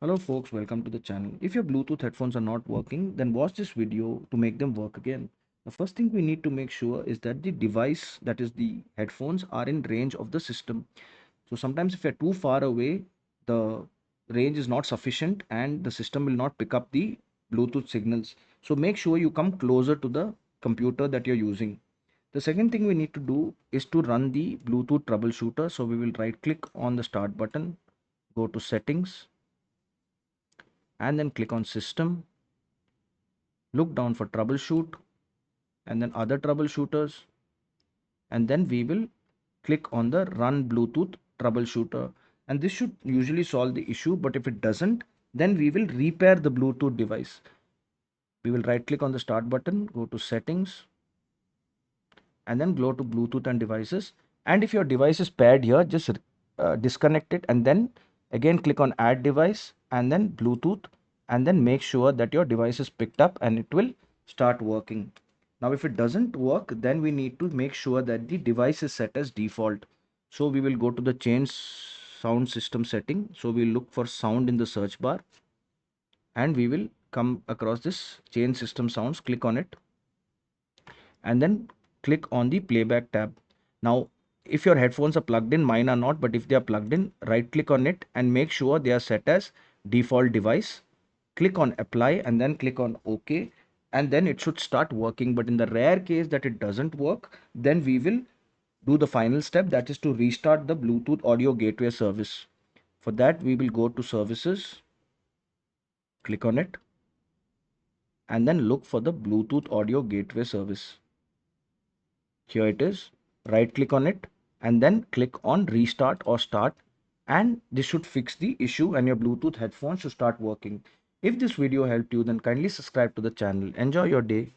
Hello folks, welcome to the channel. If your Bluetooth headphones are not working, then watch this video to make them work again. The first thing we need to make sure is that the device, that is the headphones, are in range of the system. So sometimes if you're too far away, the range is not sufficient and the system will not pick up the Bluetooth signals. So make sure you come closer to the computer that you're using. The second thing we need to do is to run the Bluetooth troubleshooter. So we will right click on the start button, go to settings, and then click on system, look down for troubleshoot and then other troubleshooters, and then we will click on the run Bluetooth troubleshooter, and this should usually solve the issue. But if it doesn't, then we will repair the Bluetooth device. We will right click on the start button, go to settings, and then go to Bluetooth and devices. And if your device is paired here, just disconnect it and then again click on add device and then Bluetooth, and then make sure that your device is picked up and it will start working. Now if it doesn't work, then we need to make sure that the device is set as default. So we will go to the change sound system setting. So we'll look for sound in the search bar and we will come across this change system sounds, click on it, and then click on the playback tab. Now, if your headphones are plugged in, mine are not, but if they are plugged in, right click on it and make sure they are set as default device. Click on apply and then click on OK, and then it should start working. But in the rare case that it doesn't work, then we will do the final step, that is to restart the Bluetooth audio gateway service. For that, we will go to services, click on it, and then look for the Bluetooth audio gateway service. Here it is. Right click on it and then click on restart or start, and this should fix the issue and your Bluetooth headphones should start working. If this video helped you, then kindly subscribe to the channel. Enjoy your day.